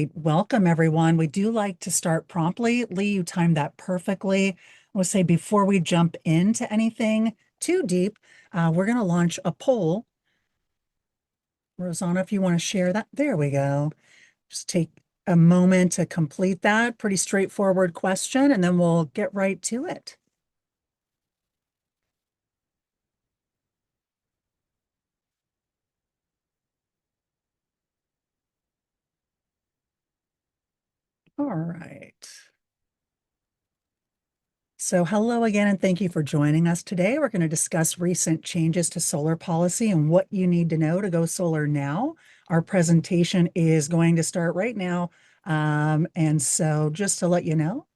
right. Welcome, everyone. We do like to start promptly. Lee, you timed that perfectly. We'll say before we jump into anything too deep, we're going to launch a poll. Rosanna, if you want to share that, there we go. Just take a moment to complete that. Pretty straightforward question, and then we'll get right to it. All right. So hello again, and thank you for joining us today. We're going to discuss recent changes to solar policy and what you need to know to go solar now. Our presentation is going to start right now. And so just to let you know,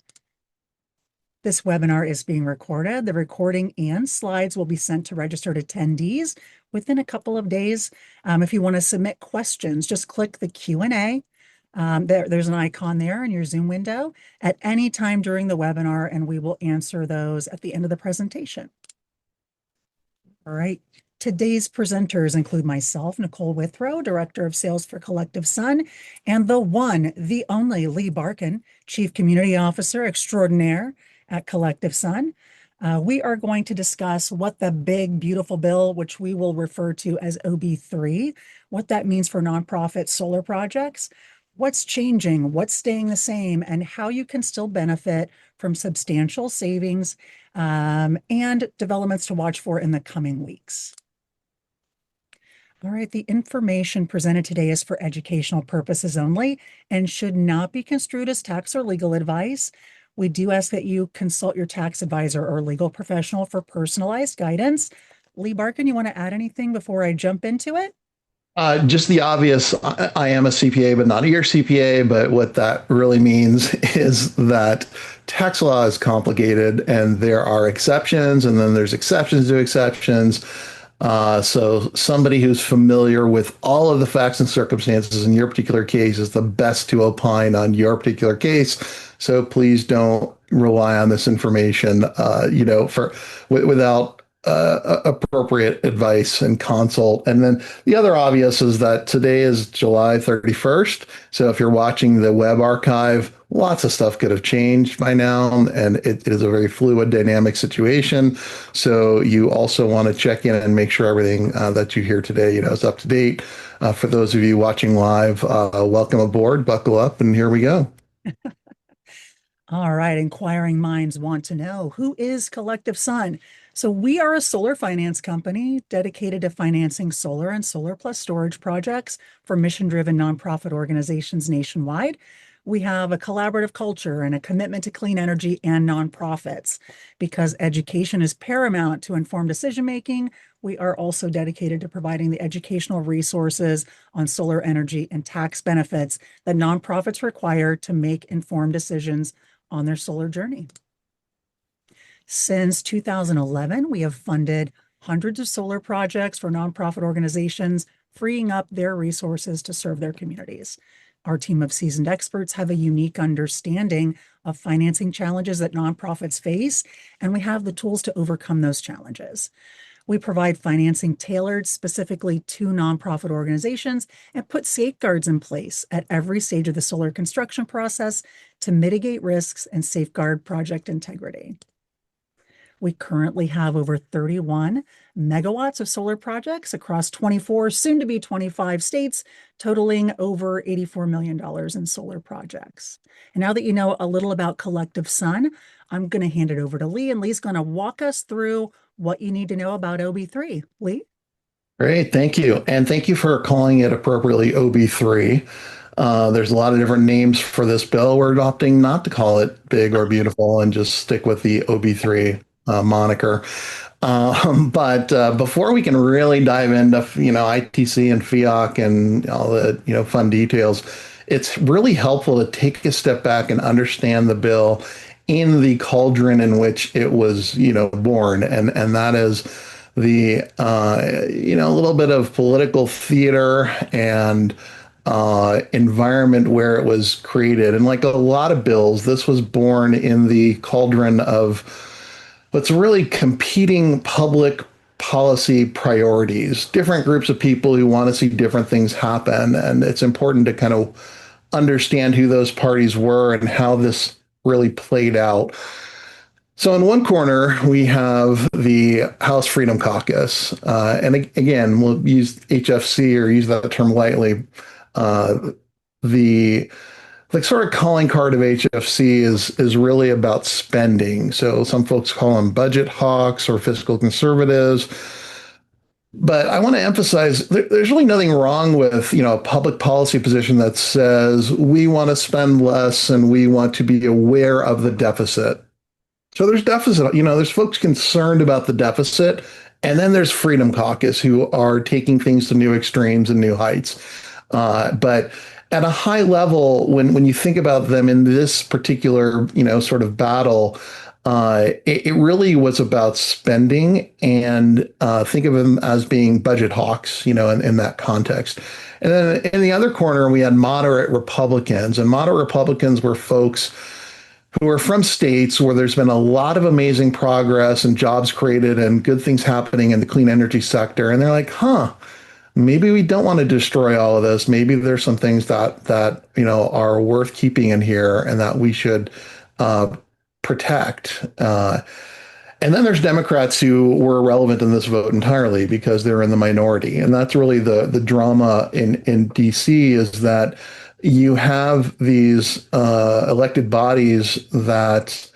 this webinar is being recorded. The recording and slides will be sent to registered attendees within a couple of days. If you want to submit questions, just click the Q&A. There's an icon there in your Zoom window at any time during the webinar, and we will answer those at the end of the presentation. All right. Today's presenters include myself, Nicole Withrow, Director of Sales for Collective Sun, and the one, the only Lee Barkin, Chief Community Officer Extraordinaire at Collective Sun. We are going to discuss what the big, beautiful bill, which we will refer to as OB3, what that means for nonprofit solar projects, what's changing, what's staying the same, and how you can still benefit from substantial savings and developments to watch for in the coming weeks. All right, the information presented today is for educational purposes only and should not be construed as tax or legal advice. We do ask that you consult your tax advisor or legal professional for personalized guidance. Lee Barkin, you want to add anything before I jump into it? Just the obvious, I am a CPA, but not a year CPA. But what that really means is that tax law is complicated and there are exceptions, and then there's exceptions to exceptions. So somebody who's familiar with all of the facts and circumstances in your particular case is the best to opine on your particular case. So please don't rely on this information, without appropriate advice and consult. And then the other obvious is that today is July 31st. So if you're watching the web archive, lots of stuff could have changed by now, and it is a very fluid, dynamic situation. So you also want to check in and make sure everything that you hear today, is up to date. For those of you watching live, welcome aboard, buckle up, and here we go. All right, inquiring minds want to know, who is Collective Sun? So we are a solar finance company dedicated to financing solar and solar plus storage projects for mission-driven nonprofit organizations nationwide. We have a collaborative culture and a commitment to clean energy and nonprofits. Because education is paramount to informed decision-making, we are also dedicated to providing the educational resources on solar energy and tax benefits that nonprofits require to make informed decisions on their solar journey. Since 2011, we have funded hundreds of solar projects for nonprofit organizations, freeing up their resources to serve their communities. Our team of seasoned experts have a unique understanding of financing challenges that nonprofits face, and we have the tools to overcome those challenges. We provide financing tailored specifically to nonprofit organizations and put safeguards in place at every stage of the solar construction process to mitigate risks and safeguard project integrity. We currently have over 31 megawatts of solar projects across 24, soon to be 25 states, totaling over $84 million in solar projects. And now that you know a little about Collective Sun, I'm going to hand it over to Lee, and Lee's going to walk us through what you need to know about OB3. Lee? Great, thank you. And thank you for calling it appropriately OB3. There's a lot of different names for this bill. We're opting not to call it big or beautiful and just stick with the OB3 moniker. But before we can really dive into, ITC and FIOC and all the, fun details, it's really helpful to take a step back and understand the bill in the cauldron in which it was, born. And that is the, a little bit of political theater and environment where it was created. And like a lot of bills, this was born in the cauldron of what's really competing public policy priorities, different groups of people who want to see different things happen. And it's important to kind of understand who those parties were and how this really played out. So in one corner, we have the House Freedom Caucus. Again, we'll use HFC or use that term lightly. Uh, the like sort of calling card of HFC is really about spending. So some folks call them budget hawks or fiscal conservatives. But I want to emphasize there's really nothing wrong with, a public policy position that says we want to spend less and we want to be aware of the deficit. So there's deficit, there's folks concerned about the deficit. And then there's Freedom Caucus who are taking things to new extremes and new heights. But at a high level, when you think about them in this particular, sort of battle, it really was about spending and think of them as being budget hawks, in that context. And then in the other corner, we had moderate Republicans, and moderate Republicans were folks who are from states where there's been a lot of amazing progress and jobs created and good things happening in the clean energy sector. And they're like, maybe we don't want to destroy all of this. Maybe there's some things that are worth keeping in here and that we should protect. And then there's Democrats who were irrelevant in this vote entirely because they're in the minority. And that's really the drama in DC is that you have these elected bodies that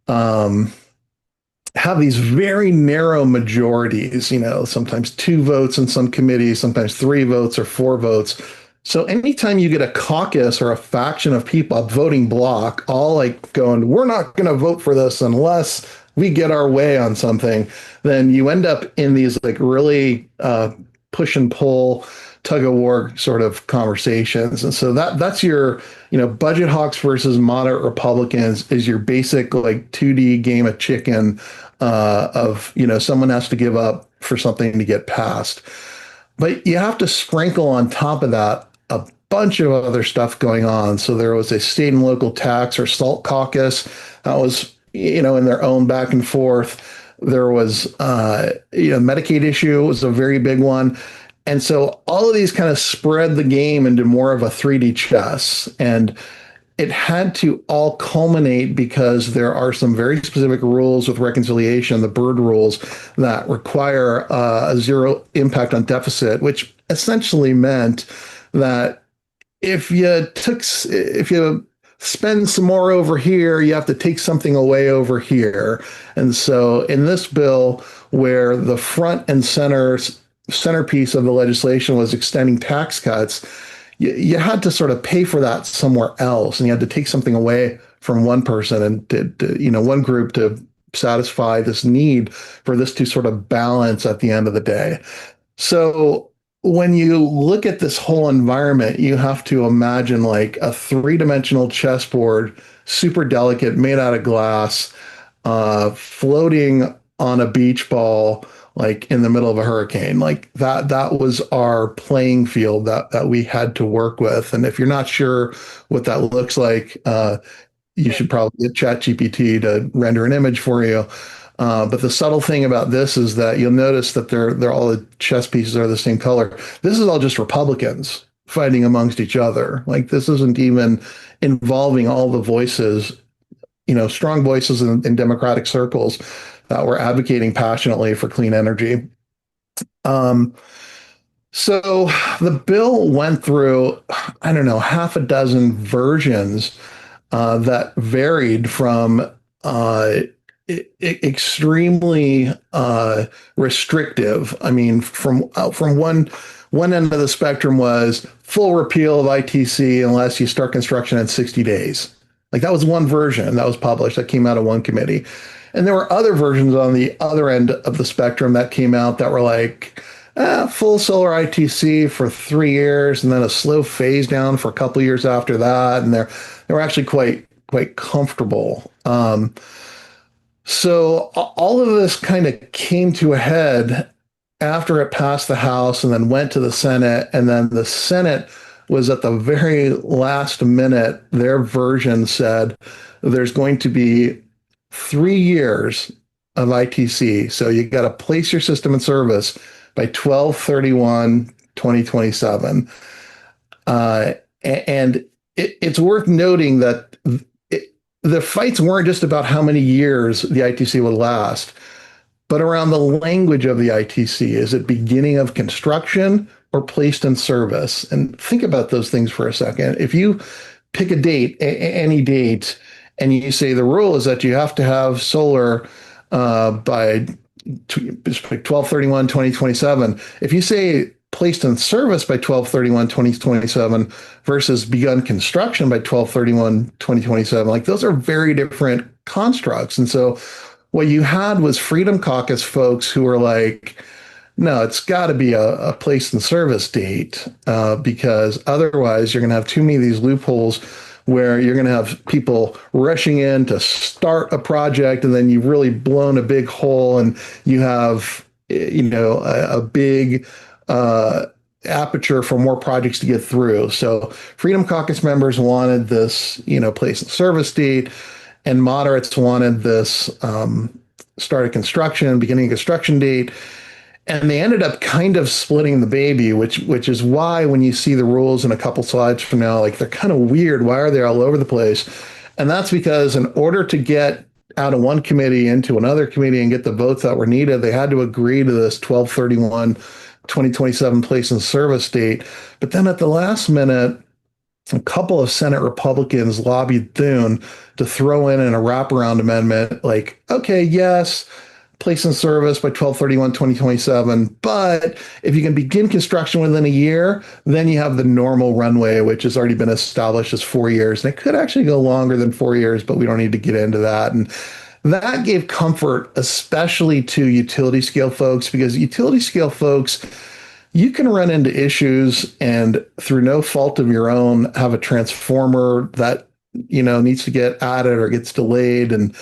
have these very narrow majorities, sometimes 2 votes in some committees, sometimes 3 votes or 4 votes. So anytime you get a caucus or a faction of people, a voting bloc, all like going, we're not going to vote for this unless we get our way on something, then you end up in these like really push and pull, tug of war sort of conversations. And so that's your, budget hawks versus moderate Republicans is your basic like 2D game of chicken of, someone has to give up for something to get passed. But you have to sprinkle on top of that a bunch of other stuff going on. So there was a state and local tax or SALT caucus that was, in their own back and forth. There was, Medicaid issue was a very big one. And so all of these kind of spread the game into more of a 3D chess. And it had to all culminate because there are some very specific rules with reconciliation, the Byrd rules, that require a zero impact on deficit, which essentially meant that if you spend some more over here, you have to take something away over here. And so in this bill, where the front and centerpiece of the legislation was extending tax cuts, you had to sort of pay for that somewhere else, and you had to take something away from one person and one group to satisfy this need for this to sort of balance at the end of the day. So when you look at this whole environment, you have to imagine like a 3-dimensional chessboard, super delicate, made out of glass, floating on a beach ball, like in the middle of a hurricane. Like that was our playing field that we had to work with. And if you're not sure what that looks like, you should probably get ChatGPT to render an image for you. But the subtle thing about this is that you'll notice that they're all the chess pieces are the same color. This is all just Republicans fighting amongst each other. Like this isn't even involving all the voices, strong voices in Democratic circles that were advocating passionately for clean energy. So the bill went through, I don't know, half a dozen versions that varied from extremely restrictive. I mean, from one end of the spectrum was full repeal of ITC unless you start construction in 60 days. Like that was one version that was published that came out of one committee. And there were other versions on the other end of the spectrum that came out that were like full solar ITC for 3 years and then a slow phase down for a couple of years after that. And they were actually quite comfortable. So all of this kind of came to a head after it passed the House and then went to the Senate. And then the Senate was at the very last minute, their version said there's going to be 3 years of ITC. So you got to place your system in service by 12/31/2027. And it's worth noting that the fights weren't just about how many years the ITC would last, but around the language of the ITC. Is it beginning of construction or placed in service? And think about those things for a second. If you pick a date, any date, and you say the rule is that you have to have solar by 12/31/2027. If you say placed in service by 12/31/2027 versus begun construction by 12/31/2027, like those are very different constructs. And so what you had was Freedom Caucus folks who were like, no, it's got to be a place and service date because otherwise you're going to have too many of these loopholes where you're going to have people rushing in to start a project and then you've really blown a big hole and you have, a big aperture for more projects to get through. So Freedom Caucus members wanted this, place and service date, and moderates wanted this start of construction, beginning of construction date. And they ended up kind of splitting the baby, which is why when you see the rules in a couple slides from now, like they're kind of weird. Why are they all over the place? And that's because in order to get out of one committee into another committee and get the votes that were needed, they had to agree to this 12/31/2027 place and service date. But then at the last minute, a couple of Senate Republicans lobbied Thune to throw in a wraparound amendment like, okay, yes, place in service by 12/31/2027. But if you can begin construction within a year, then you have the normal runway, which has already been established as 4 years. And it could actually go longer than 4 years, but we don't need to get into that. And that gave comfort, especially to utility scale folks, because utility scale folks, you can run into issues and through no fault of your own, have a transformer that, needs to get added or gets delayed. And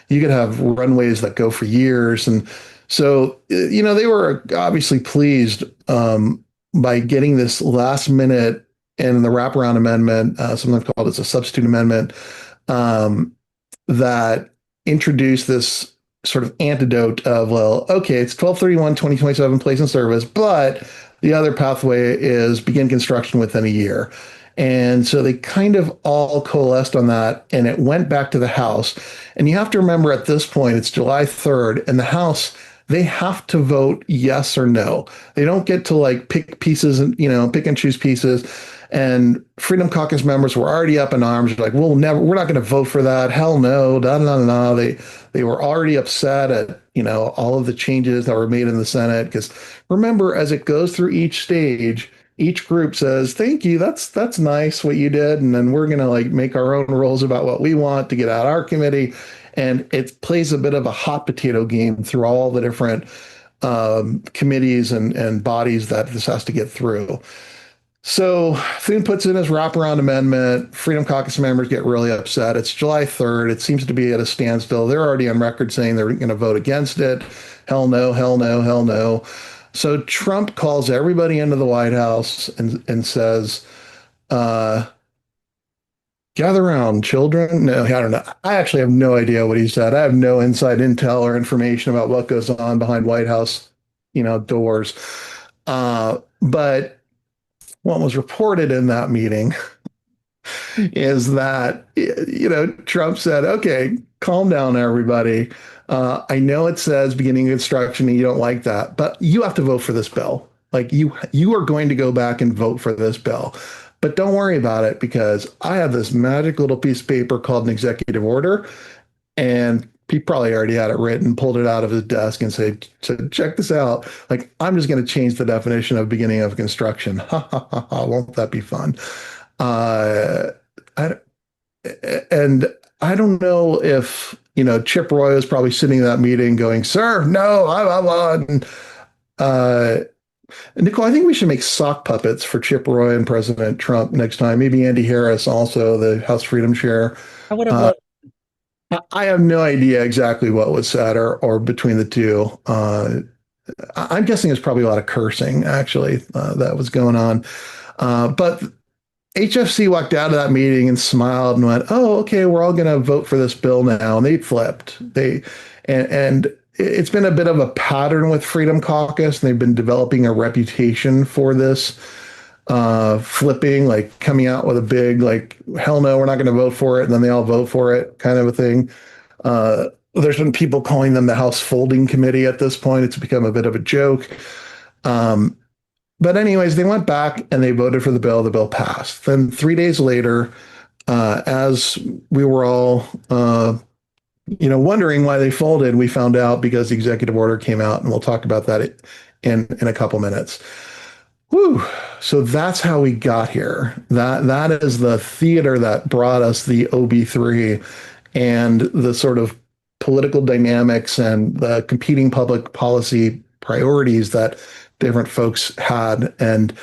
you could have runways that go for years. And so, they were obviously pleased by getting this last minute and the wraparound amendment, something called as a substitute amendment, that introduced this sort of antidote of, well, okay, it's 12/31/2027 place in service, but the other pathway is begin construction within a year. And so they kind of all coalesced on that, and it went back to the House. And you have to remember at this point, it's July 3rd, and the House, they have to vote yes or no. They don't get to like pick pieces and, pick and choose pieces. And Freedom Caucus members were already up in arms, like, we're not going to vote for that. Hell no, da, da, da, da. They were already upset at, all of the changes that were made in the Senate. Because remember, as it goes through each stage, each group says, thank you, that's nice what you did. And then we're going to like make our own rules about what we want to get out our committee. And it plays a bit of a hot potato game through all the different committees and bodies that this has to get through. So Thune puts in his wraparound amendment. Freedom Caucus members get really upset. It's July 3rd. It seems to be at a standstill. They're already on record saying they're going to vote against it. Hell no, hell no, hell no. So Trump calls everybody into the White House and says, gather around, children. No, I don't know. I actually have no idea what he said. I have no inside intel or information about what goes on behind White House, doors. But what was reported in that meeting is that, Trump said, okay, calm down, everybody. I know it says beginning of construction and you don't like that, but you have to vote for this bill. Like you are going to go back and vote for this bill. But don't worry about it because I have this magic little piece of paper called an executive order. And he probably already had it written, pulled it out of his desk and said, check this out. Like, I'm just going to change the definition of beginning of construction. Ha, ha, ha, ha. Won't that be fun? And I don't know if, Chip Roy was probably sitting in that meeting going, sir, no, I'm on. Nicole, I think we should make sock puppets for Chip Roy and President Trump next time. Maybe Andy Harris, also the House Freedom Chair. I would have loved. I have no idea exactly what was said or between the two. I'm guessing there's probably a lot of cursing, actually, that was going on. But HFC walked out of that meeting and smiled and went, oh, okay, we're all going to vote for this bill now. And they flipped. And it's been a bit of a pattern with Freedom Caucus. And they've been developing a reputation for this flipping, like coming out with a big, like, hell no, we're not going to vote for it. And then they all vote for it kind of a thing. There's been people calling them the House Folding Committee at this point. It's become a bit of a joke. Um, but anyways, they went back and they voted for the bill. The bill passed. Then 3 days later, as we were all, wondering why they folded, we found out because the executive order came out, and we'll talk about that in a couple minutes. Whew. So that's how we got here. That is the theater that brought us the OB3 and the sort of political dynamics and the competing public policy priorities that different folks had, and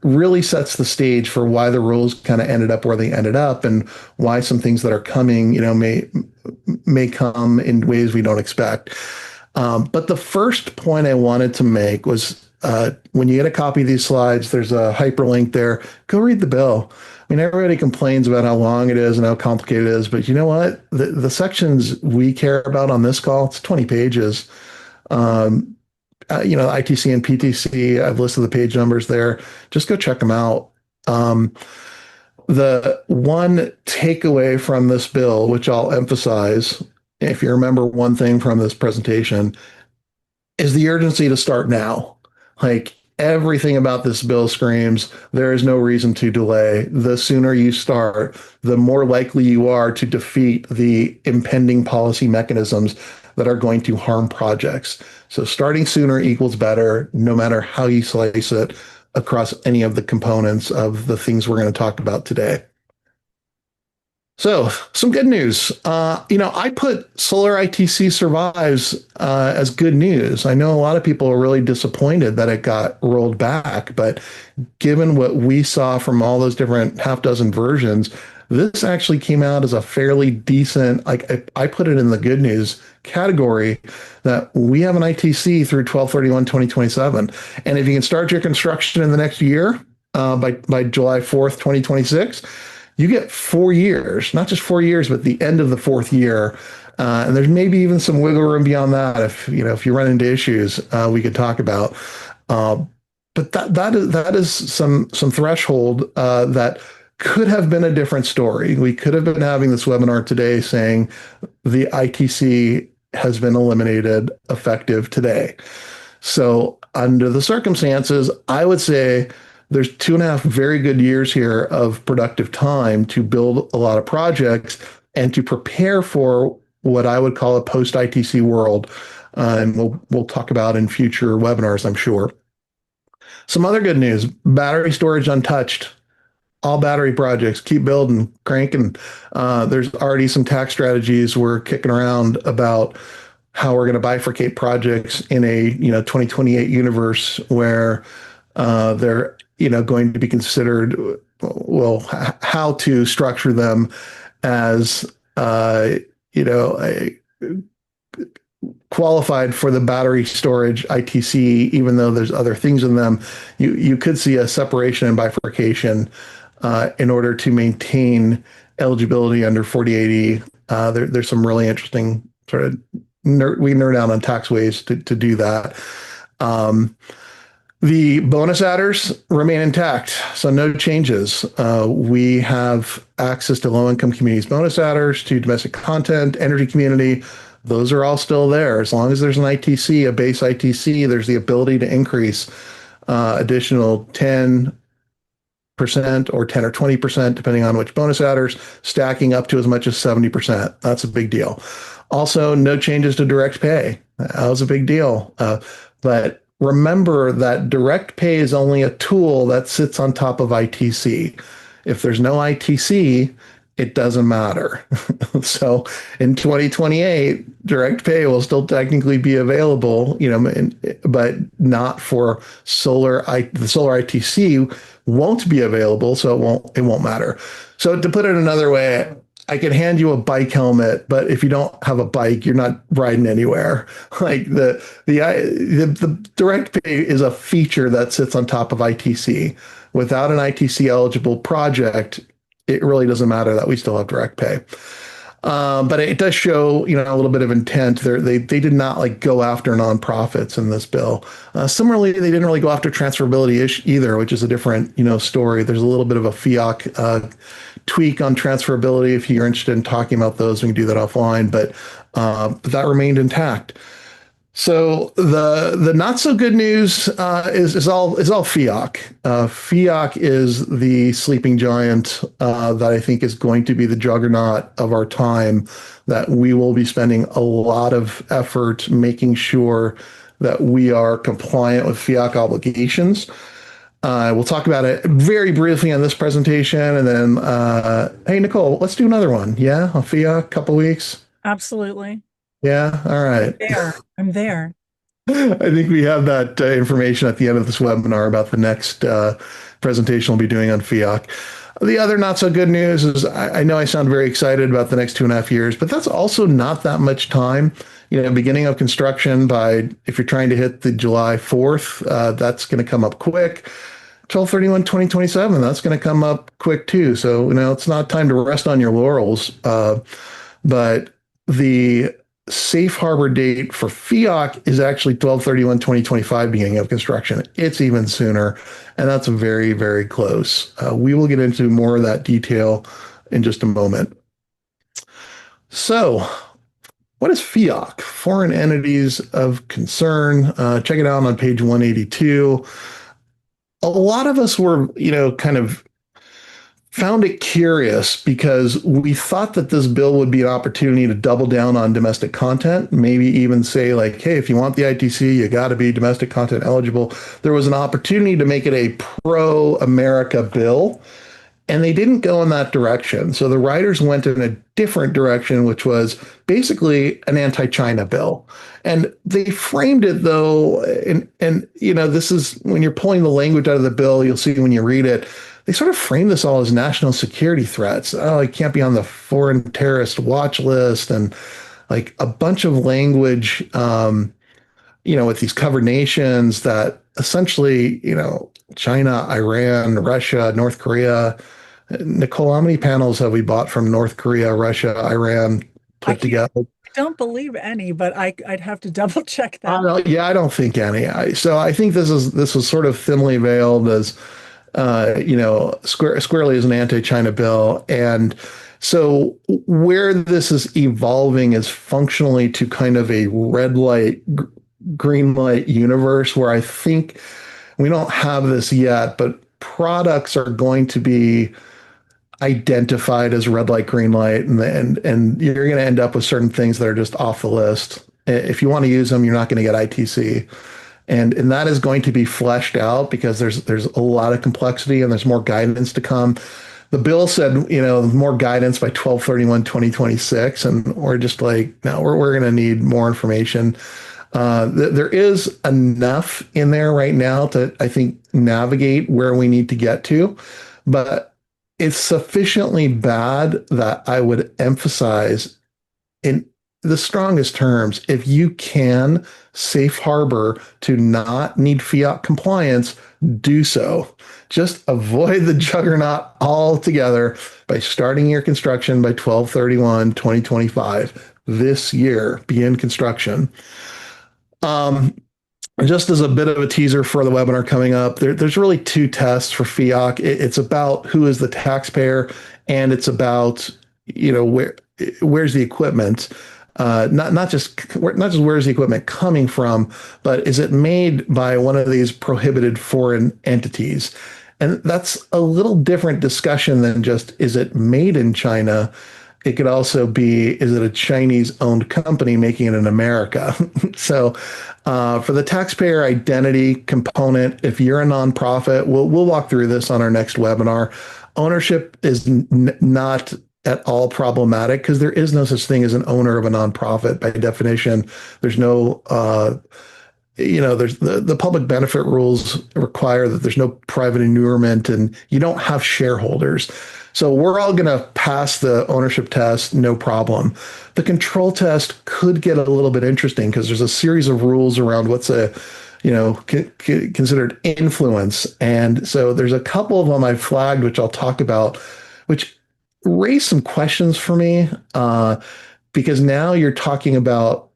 really sets the stage for why the rules kind of ended up where they ended up, and why some things that are coming, may come in ways we don't expect. But the first point I wanted to make was, when you get a copy of these slides, there's a hyperlink there. Go read the bill. I mean, everybody complains about how long it is and how complicated it is, but you know what? The sections we care about on this call, it's 20 pages. ITC and PTC, I've listed the page numbers there. Just go check them out. The one takeaway from this bill, which I'll emphasize, if you remember one thing from this presentation, is the urgency to start now. Like, everything about this bill screams, there is no reason to delay. The sooner you start, the more likely you are to defeat the impending policy mechanisms that are going to harm projects. So starting sooner equals better, no matter how you slice it across any of the components of the things we're going to talk about today. So, some good news. I put Solar ITC survives as good news. I know a lot of people are really disappointed that it got rolled back, but given what we saw from all those different half dozen versions, this actually came out as a fairly decent, like, I put it in the good news category, that we have an ITC through 12/31/2027. And if you can start your construction in the next year, by July 4th, 2026, you get 4 years, not just 4 years, but the end of the fourth year. And there's maybe even some wiggle room beyond that. If you run into issues, we could talk about. But that is some threshold that could have been a different story. We could have been having this webinar today saying the ITC has been eliminated effective today. So under the circumstances, I would say there's 2.5 very good years here of productive time to build a lot of projects and to prepare for what I would call a post-ITC world. And we'll talk about in future webinars, I'm sure. Some other good news: battery storage untouched. All battery projects, keep building, cranking. There's already some tax strategies we're kicking around about how we're going to bifurcate projects in a 2028 universe where they're going to be considered, well, how to structure them as qualified for the battery storage ITC, even though there's other things in them. You could see a separation and bifurcation in order to maintain eligibility under 4080. There's some really interesting sort of we nerd out on tax ways to do that. The bonus adders remain intact, so no changes. We have access to low-income communities bonus adders, to domestic content, energy community. Those are all still there. As long as there's an ITC, a base ITC, there's the ability to increase additional 10% or 10 or 20%, depending on which bonus adders, stacking up to as much as 70%. That's a big deal. Also, no changes to direct pay. That was a big deal. But remember that direct pay is only a tool that sits on top of ITC. If there's no ITC, it doesn't matter. So in 2028, direct pay will still technically be available, but not for solar. The solar ITC won't be available, so it won't matter. So to put it another way, I could hand you a bike helmet, but if you don't have a bike, you're not riding anywhere. Like the direct pay is a feature that sits on top of ITC. Without an ITC eligible project, it really doesn't matter that we still have direct pay. But it does show, a little bit of intent. They did not like go after nonprofits in this bill. Similarly, they didn't really go after transferability either, which is a different, story. There's a little bit of a fiat tweak on transferability. If you're interested in talking about those, we can do that offline. But that remained intact. So the not so good news is all FIOC. FIOC is the sleeping giant that I think is going to be the juggernaut of our time. That we will be spending a lot of effort making sure that we are compliant with FIOC obligations. We'll talk about it very briefly on this presentation, and then hey Nicole, let's do another one. Yeah, on FIOC, couple weeks. Absolutely. Yeah, all right. There. I'm there. I think we have that information at the end of this webinar about the next presentation we'll be doing on FIOC. The other not so good news is I know I sound very excited about the next 2.5 years, but that's also not that much time. Beginning of construction by, if you're trying to hit the July 4th, that's going to come up quick. 12/31/2027, that's going to come up quick too. So, it's not time to rest on your laurels. But the safe harbor date for FIOC is actually 12/31/2025, beginning of construction. It's even sooner, and that's very, very close. We will get into more of that detail in just a moment. So, what is FIOC? Foreign Entities of Concern. Check it out on page 182. A lot of us were, kind of found it curious because we thought that this bill would be an opportunity to double down on domestic content, maybe even say like, hey, if you want the ITC, you got to be domestic content eligible. There was an opportunity to make it a pro-America bill, and they didn't go in that direction. So the writers went in a different direction, which was basically an anti-China bill. And they framed it though, and this is when you're pulling the language out of the bill, you'll see when you read it, they sort of frame this all as national security threats. Oh, it can't be on the foreign terrorist watch list, and like a bunch of language, with these covered nations that essentially, China, Iran, Russia, North Korea. Nicole, how many panels have we bought from North Korea, Russia, Iran I put together? don't believe any, but I'd have to double check I that. don't, yeah, I don't think any. So I think this was sort of thinly veiled as squarely as an anti-China bill. And so where this is evolving is functionally to kind of a red light, green light universe where I think we don't have this yet, but products are going to be identified as red light, green light, and you're going to end up with certain things that are just off the list. If you want to use them, you're not going to get ITC. And that is going to be fleshed out because there's a lot of complexity and there's more guidance to come. The bill said, more guidance by 12/31/2026, and we're just like, no, we're going to need more information. There is enough in there right now to, I think, navigate where we need to get to, but it's sufficiently bad that I would emphasize in the strongest terms, if you can safe harbor to not need fiat compliance, do so. Just avoid the juggernaut altogether by starting your construction by 12/31/2025. This year, begin construction. Just as a bit of a teaser for the webinar coming up, there's really two tests for FIOC. It's about who is the taxpayer, and it's about where's the equipment. Not just where's the equipment coming from, but is it made by one of these prohibited foreign entities? And that's a little different discussion than just is it made in China? It could also be, is it a Chinese-owned company making it in America? So for the taxpayer identity component, if you're a nonprofit, we'll walk through this on our next webinar. Ownership is not at all problematic because there is no such thing as an owner of a nonprofit by definition. There's no, there's the public benefit rules require that there's no private inurement and you don't have shareholders. So we're all going to pass the ownership test, no problem. The control test could get a little bit interesting because there's a series of rules around what's considered influence. And so there's a couple of them I flagged, which I'll talk about, which raised some questions for me because now you're talking about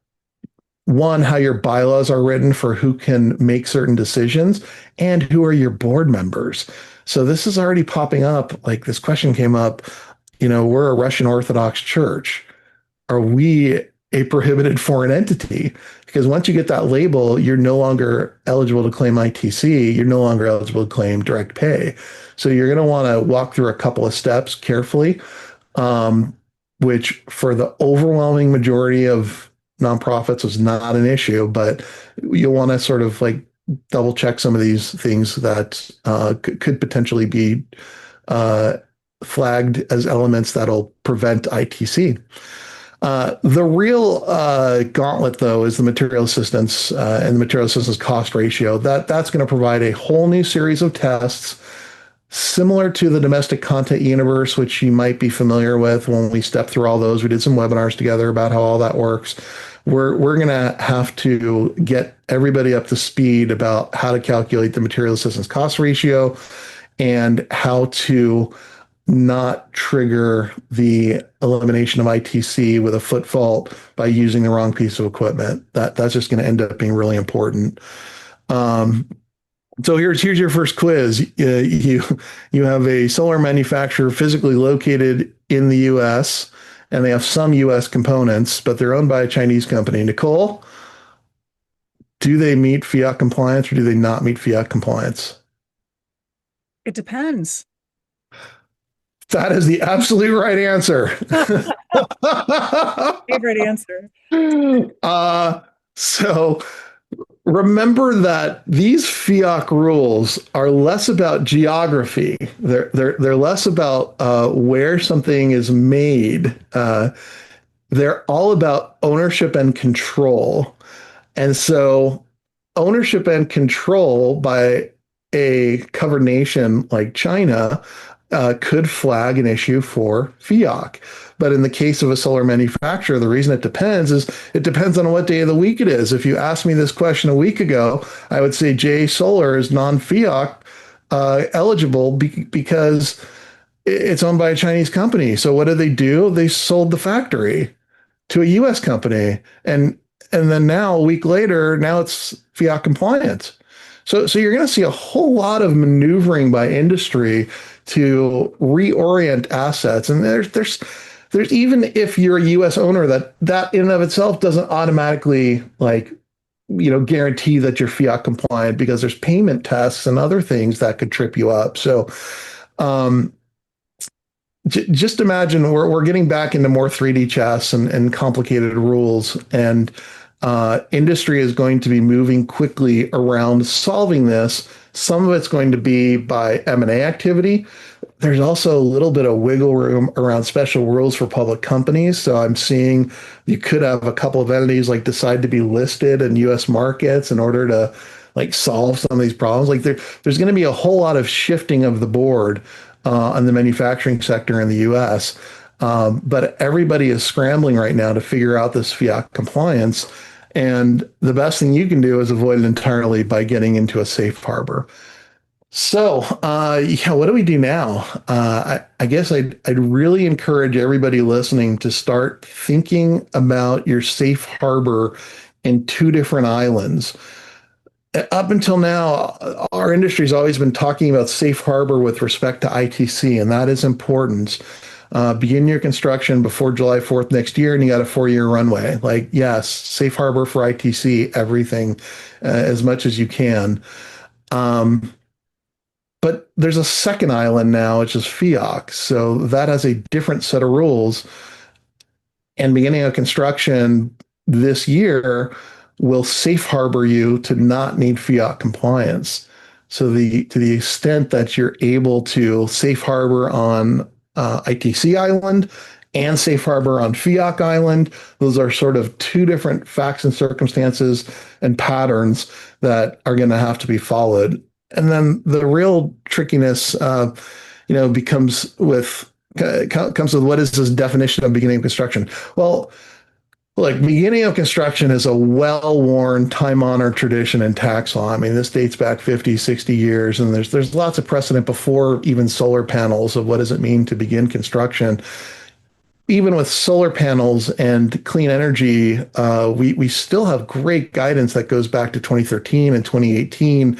one, how your bylaws are written for who can make certain decisions and who are your board members. So this is already popping up. Like this question came up, we're a Russian Orthodox church. Are we a prohibited foreign entity? Because once you get that label, you're no longer eligible to claim ITC. You're no longer eligible to claim direct pay. So you're going to want to walk through a couple of steps carefully, um, which for the overwhelming majority of nonprofits is not an issue, but you'll want to sort of like double check some of these things that could potentially be uh, flagged as elements that'll prevent ITC. The real gauntlet, though, is the material assistance and the material assistance cost ratio. That's going to provide a whole new series of tests similar to the domestic content universe, which you might be familiar with when we stepped through all those. We did some webinars together about how all that works. We're going to have to get everybody up to speed about how to calculate the material assistance cost ratio and how to not trigger the elimination of ITC with a foot fault by using the wrong piece of equipment. That's just going to end up being really important. Um, so here's your first quiz. You have a solar manufacturer physically located in the U.S. and they have some U.S. components, but they're owned by a Chinese company. Nicole, do they meet fiat compliance or do they not meet fiat compliance? It depends. That is the absolute right answer. Favorite answer. uh, so remember that these FIAC rules are less about geography. They're less about where something is made. They're all about ownership and control. And so ownership and control by a covered nation like China could flag an issue for FIAC. But in the case of a solar manufacturer, the reason it depends is it depends on what day of the week it is. If you asked me this question a week ago, I would say J Solar is non-FIAC eligible because it's owned by a Chinese company. So what did they do? They sold the factory to a U.S. company, and then now a week later, now it's FIAC compliant. So you're going to see a whole lot of maneuvering by industry to reorient assets. And there's even if you're a U.S. owner, that in and of itself doesn't automatically guarantee that you're FIAC compliant because there's payment tests and other things that could trip you up. So um, just imagine we're getting back into more 3D chess and complicated rules, and industry is going to be moving quickly around solving this. Some of it's going to be by M&A activity. There's also a little bit of wiggle room around special rules for public companies. So I'm seeing you could have a couple of entities like decide to be listed in U.S. markets in order to like solve some of these problems. Like there's going to be a whole lot of shifting of the board on the manufacturing sector in the U.S. But everybody is scrambling right now to figure out this FIAC compliance. And the best thing you can do is avoid it entirely by getting into a safe harbor. So, what do we do now? I guess I'd really encourage everybody listening to start thinking about your safe harbor in two different islands. Up until now, our industry's always been talking about safe harbor with respect to ITC, and that is important. Begin your construction before July 4th next year, and you got a 4-year runway. Like, yes, safe harbor for ITC, everything, as much as you can. But there's a second island now, which is FIAC. So that has a different set of rules. And beginning of construction this year will safe harbor you to not need FIAC compliance. So to the extent that you're able to safe harbor on ITC Island and safe harbor on FIAC Island, those are sort of two different facts and circumstances and patterns that are going to have to be followed. And then the real trickiness, becomes comes with what is this definition of beginning of construction? Well, Look, beginning of construction is a well-worn, time-honored tradition in tax law. I mean, this dates back 50, 60 years, and there's lots of precedent before even solar panels of what does it mean to begin construction. Even with solar panels and clean energy, we still have great guidance that goes back to 2013 and 2018,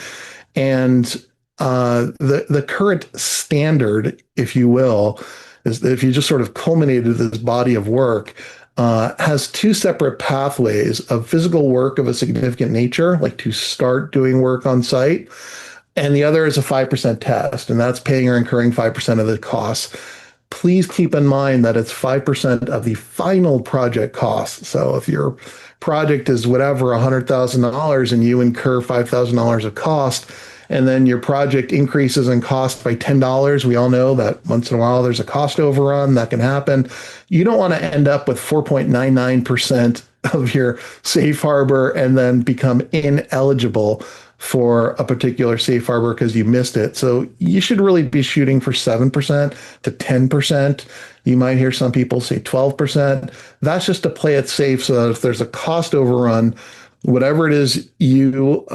and the current standard, if you will, is that if you just sort of culminated this body of work, has two separate pathways of physical work of a significant nature, like to start doing work on site, and the other is a 5% test, and that's paying or incurring 5% of the costs. Please keep in mind that it's 5% of the final project cost. So if your project is whatever, $100,000 and you incur $5,000 of cost, and then your project increases in cost by $10, we all know that once in a while there's a cost overrun that can happen. You don't want to end up with 4.99% of your safe harbor and then become ineligible for a particular safe harbor because you missed it. So you should really be shooting for 7% to 10%. You might hear some people say 12%. That's just to play it safe so that if there's a cost overrun, whatever it is you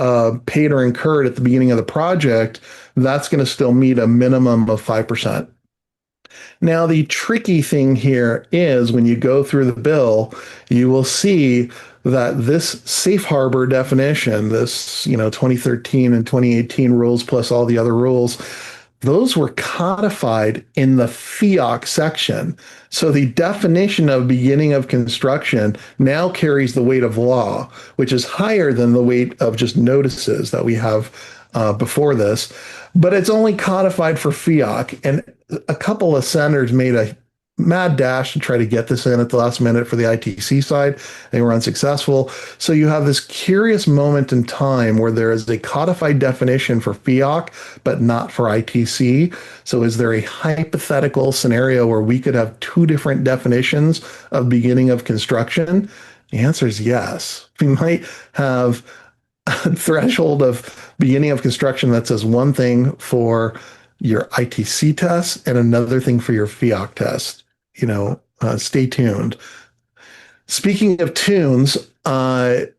paid or incurred at the beginning of the project, that's going to still meet a minimum of 5%. Now, the tricky thing here is when you go through the bill, you will see that this safe harbor definition, this, 2013 and 2018 rules plus all the other rules, those were codified in the FEOC section. So the definition of beginning of construction now carries the weight of law, which is higher than the weight of just notices that we have before this. But it's only codified for FEOC. And a couple of senators made a mad dash to try to get this in at the last minute for the ITC side. They were unsuccessful. So you have this curious moment in time where there is a codified definition for FEOC, but not for ITC. So is there a hypothetical scenario where we could have two different definitions of beginning of construction? The answer is yes. We might have a threshold of beginning of construction that says one thing for your ITC test and another thing for your FEOC test. Stay tuned. Speaking of tunes, the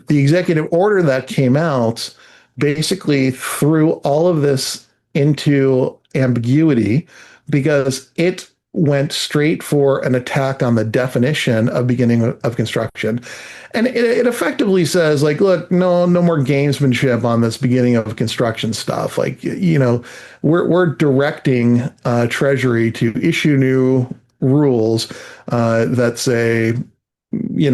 executive order that came out basically threw all of this into ambiguity because it went straight for an attack on the definition of beginning of construction. And it effectively says, like, look, no more gamesmanship on this beginning of construction stuff. Like, we're directing Treasury to issue new rules that say, you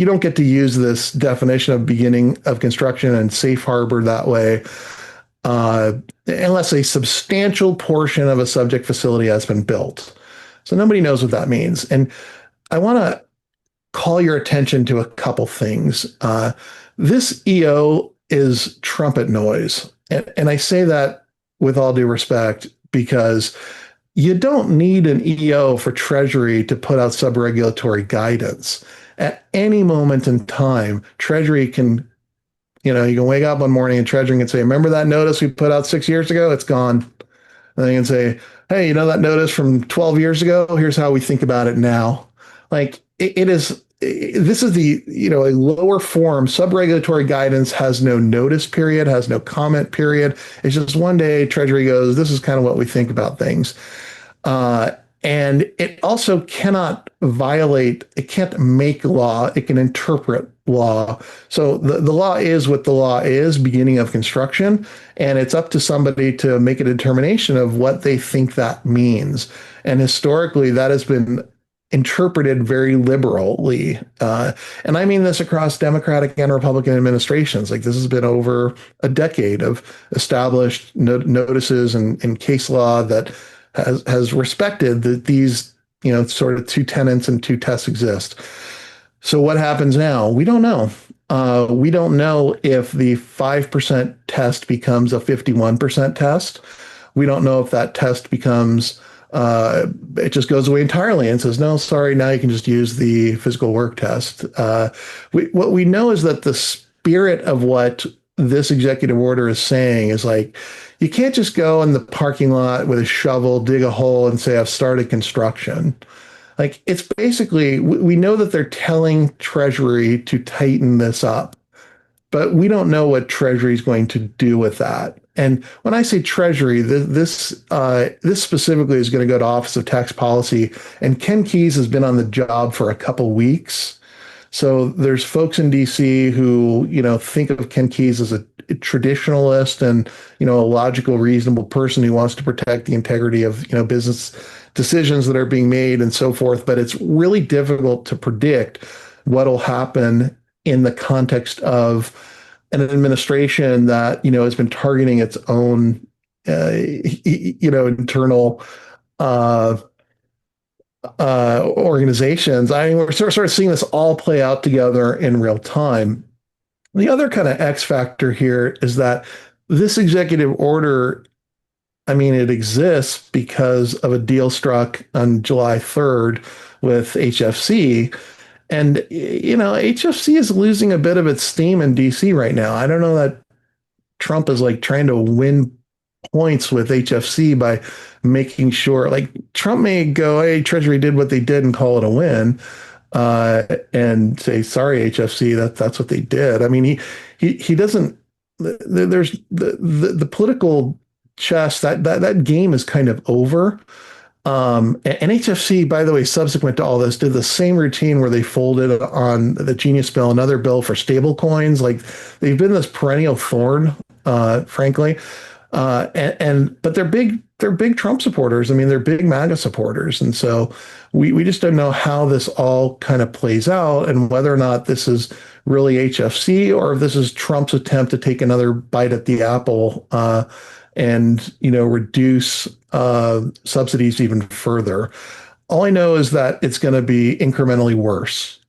don't get to use this definition of beginning of construction and safe harbor that way unless a substantial portion of a subject facility has been built. So nobody knows what that means. And I want to call your attention to a couple things. This EO is trumpet noise. And I say that with all due respect because you don't need an EO for Treasury to put out sub-regulatory guidance. At any moment in time, Treasury can, you can wake up one morning and Treasury can say, remember that notice we put out 6 years ago? It's gone. And they can say, hey, that notice from 12 years ago? Here's how we think about it now. Like this is a lower form. Sub-regulatory guidance has no notice period, has no comment period. It's just one day Treasury goes, this is kind of what we think about things. And it also cannot violate, it can't make law, it can interpret law. So the law is what the law is, beginning of construction, and it's up to somebody to make a determination of what they think that means. And historically, that has been interpreted very liberally. And I mean this across Democratic and Republican administrations. Like this has been over a decade of established notices and case law that has respected that these, sort of two tenets and two tests exist. So what happens now? We don't know. We don't know if the 5% test becomes a 51% test. We don't know if that test becomes, it just goes away entirely and says, no, sorry, now you can just use the physical work test. What we know is that the spirit of what this executive order is saying is like, you can't just go in the parking lot with a shovel, dig a hole and say, I've started construction. Like it's basically, we know that they're telling Treasury to tighten this up, but we don't know what Treasury is going to do with that. And when I say Treasury, this specifically is going to go to Office of Tax Policy. And Ken Keyes has been on the job for a couple weeks. So there's folks in DC who, think of Ken Keyes as a traditionalist and, a logical, reasonable person who wants to protect the integrity of, business decisions that are being made and so forth. But it's really difficult to predict what'll happen in the context of an administration that, has been targeting its own, internal, uh, organizations. I mean, we're sort of seeing this all play out together in real time. The other kind of X factor here is that this executive order, I mean, it exists because of a deal struck on July 3rd with HFC. And, HFC is losing a bit of its steam in DC right now. I don't know that Trump is like trying to win points with HFC by making sure, like Trump may go, hey, Treasury did what they did and call it a win, and say, sorry, HFC, that's what they did. I mean, he doesn't. There's the political chess that game is kind of over. And HFC, by the way, subsequent to all this, did the same routine where they folded on the Genius Bill, another bill for stable coins. Like they've been this perennial thorn, frankly. But they're big Trump supporters. I mean, they're big MAGA supporters. And so we just don't know how this all kind of plays out and whether or not this is really HFC or if this is Trump's attempt to take another bite at the apple, and, reduce, subsidies even further. All I know is that it's going to be incrementally worse.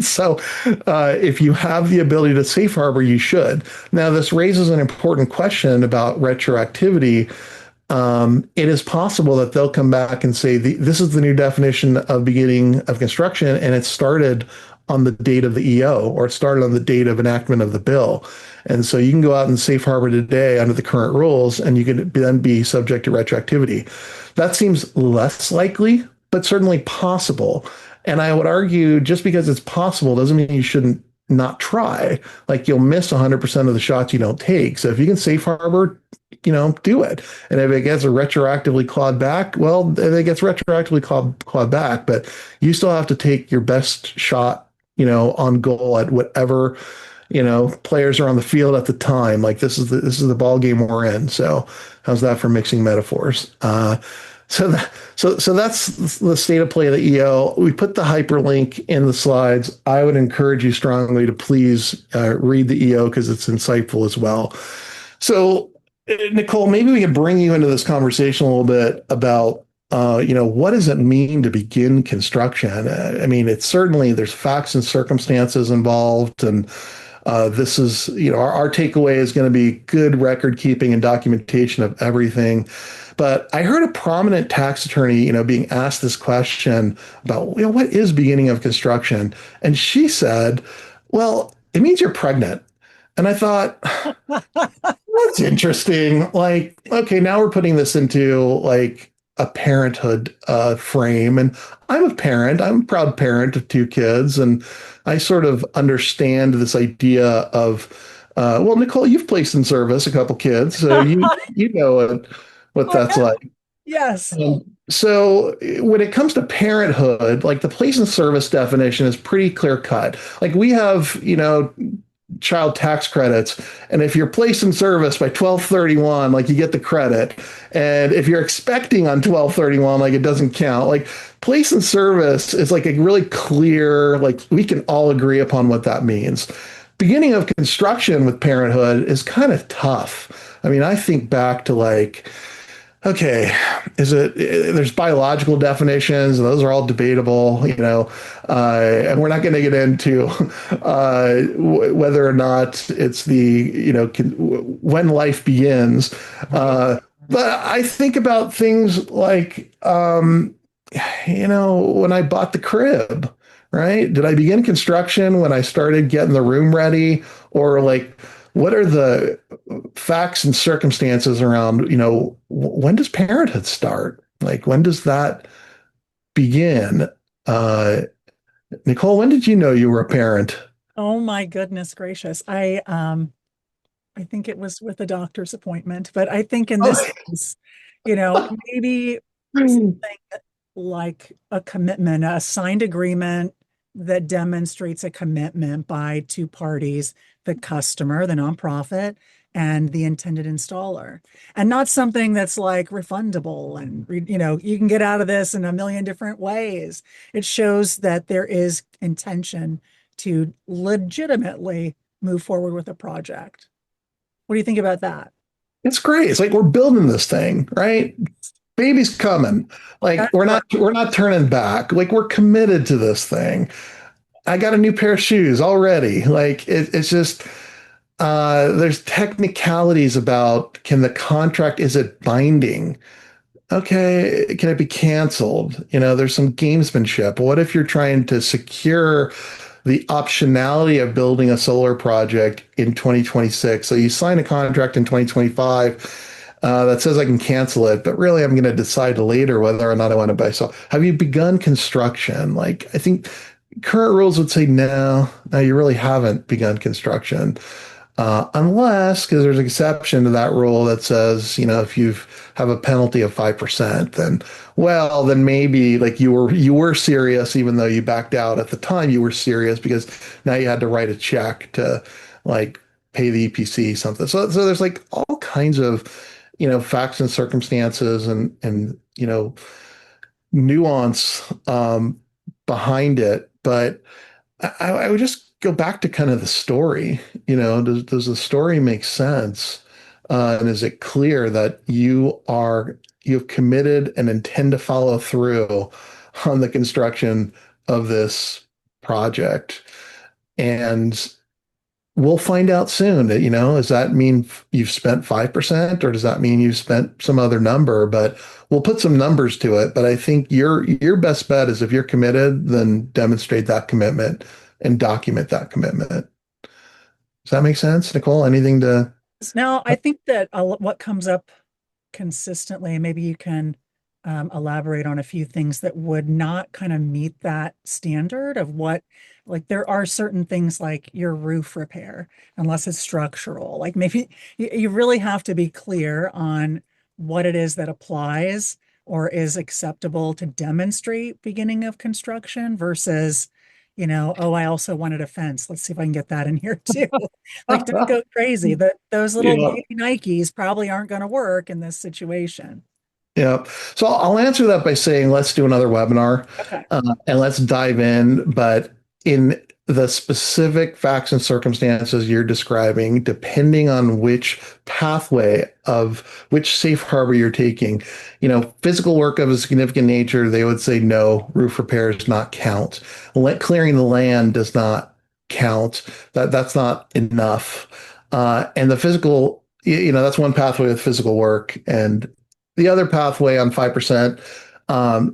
So, if you have the ability to safe harbor, you should. Now, this raises an important question about retroactivity. It is possible that they'll come back and say, this is the new definition of beginning of construction, and it started on the date of the EO, or it started on the date of enactment of the bill. And so you can go out and safe harbor today under the current rules, and you can then be subject to retroactivity. That seems less likely, but certainly possible. And I would argue just because it's possible doesn't mean you shouldn't not try. Like you'll miss 100% of the shots you don't take. So if you can safe harbor, do it. And if it gets retroactively clawed back, well, it gets retroactively clawed back, but you still have to take your best shot, on goal at whatever, players are on the field at the time. Like this is the ball game we're in. So how's that for mixing metaphors? So that's the state of play of the EO. We put the hyperlink in the slides. I would encourage you strongly to please read the EO because it's insightful as well. So, Nicole, maybe we could bring you into this conversation a little bit about, what does it mean to begin construction? I mean, it's certainly there's facts and circumstances involved, and this is, our takeaway is going to be good record keeping and documentation of everything. But I heard a prominent tax attorney, being asked this question about, what is beginning of construction? And she said, well, it means you're pregnant. And I thought, that's interesting. Like, okay, now we're putting this into like a parenthood frame. And I'm a parent. I'm a proud parent of two kids. And I sort of understand this idea of, well, Nicole, you've placed in service a couple kids, so you know what Oh, that's yeah. like. Yes. So when it comes to parenthood, like the place in service definition is pretty clear cut. Like we have, child tax credits. And if you're placed in service by 12/31, like you get the credit. And if you're expecting on 12/31, like it doesn't count. Like place in service is like a really clear, like we can all agree upon what that means. Beginning of construction with parenthood is kind of tough. I mean, I think back to like, okay, there's biological definitions, and those are all debatable, and we're not going to get into whether or not it's when life begins. But I think about things like, when I bought the crib, right? Did I begin construction when I started getting the room ready? Or like, what are the facts and circumstances around, when does parenthood start? Like, when does that begin, uh, Nicole, when did you know you were a parent? Oh my goodness gracious. I think it was with a doctor's appointment, but I think in this Oh, case, maybe like a commitment, a signed agreement that demonstrates a commitment by two parties, the customer, the nonprofit, and the intended installer. And not something that's like refundable and, you can get out of this in a million different ways. It shows that there is intention to legitimately move forward with a project. What do you think about that? it's great. It's like we're building this thing, right? Baby's coming. Like That's right. we're not turning back. Like we're committed to this thing. I got a new pair of shoes already. Like it's just there's technicalities about can the contract, is it binding? Okay, can it be canceled? There's some gamesmanship. What if you're trying to secure the optionality of building a solar project in 2026? So you sign a contract in 2025 that says I can cancel it, but really I'm going to decide later whether or not I want to buy. So have you begun construction? Like I think current rules would say no, you really haven't begun construction. Unless, because there's an exception to that rule that says, if you have a penalty of 5%, then maybe like you were serious, even though you backed out at the time, you were serious because now you had to write a check to like pay the EPC something. So there's like all kinds of, facts and circumstances and nuance behind it. But I would just go back to kind of the story. Does the story make sense? And is it clear that you've committed and intend to follow through on the construction of this project? And we'll find out soon. Does that mean you've spent 5% or does that mean you've spent some other number? But we'll put some numbers to it. But I think your best bet is if you're committed, then demonstrate that commitment and document that commitment. Does that make sense, Nicole? Anything to? Now, I think that what comes up consistently, maybe you can elaborate on a few things that would not kind of meet that standard of like there are certain things like your roof repair, unless it's structural. Like maybe you really have to be clear on what it is that applies or is acceptable to demonstrate beginning of construction versus, oh, I also wanted a fence. Let's see if I can get that in here too. Like, don't go crazy. That those little Yeah. baby Nikes probably aren't going to work in this situation. Yeah. So I'll answer that by saying let's do another webinar Okay. and let's dive in. But in the specific facts and circumstances you're describing, depending on which pathway of which safe harbor you're taking, physical work of a significant nature, they would say no, roof repair does not count. Clearing the land does not count. That's not enough. And the physical, that's one pathway with physical work. And the other pathway on 5%,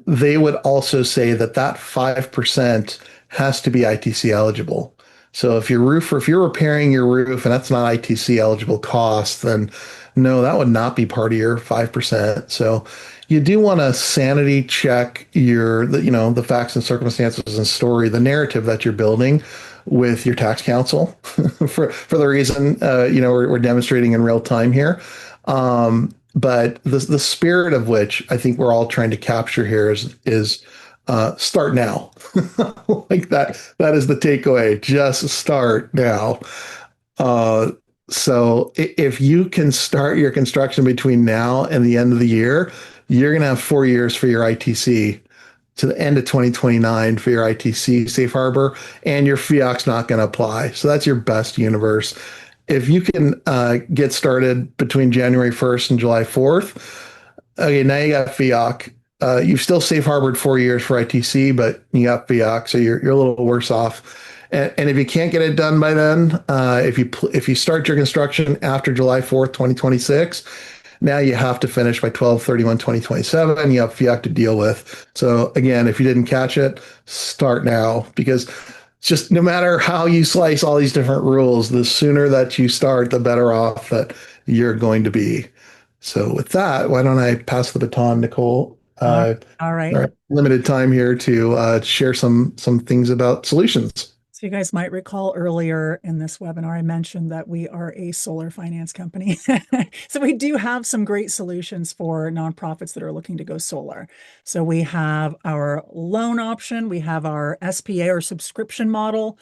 they would also say that 5% has to be ITC eligible. So if you're repairing your roof and that's not ITC eligible cost, then no, that would not be part of your 5%. So you do want to sanity check the facts and circumstances and story, the narrative that you're building with your tax counsel for the reason, we're demonstrating in real time here. But the spirit of which I think we're all trying to capture here is start now. Like that is the takeaway. Just start now. Uh, so if you can start your construction between now and the end of the year, you're going to have 4 years for your ITC to the end of 2029 for your ITC safe harbor, and your FIAC's not going to apply. So that's your best universe. If you can get started between January 1st and July 4th, okay, now you got FIAC. You've still safe harbored 4 years for ITC, but you got FIAC, so you're a little worse off. And if you can't get it done by then, if you start your construction after July 4th, 2026, now you have to finish by 12/31/2027. You have FIAC to deal with. So again, if you didn't catch it, start now because just no matter how you slice all these different rules, the sooner that you start, the better off that you're going to be. So with that, why don't I pass the baton, Nicole, Uh, Uh, all right. all right, limited time here to share some things about solutions. So you guys might recall earlier in this webinar, I mentioned that we are a solar finance company. So we do have some great solutions for nonprofits that are looking to go solar. So we have our loan option, we have our SPA or subscription model,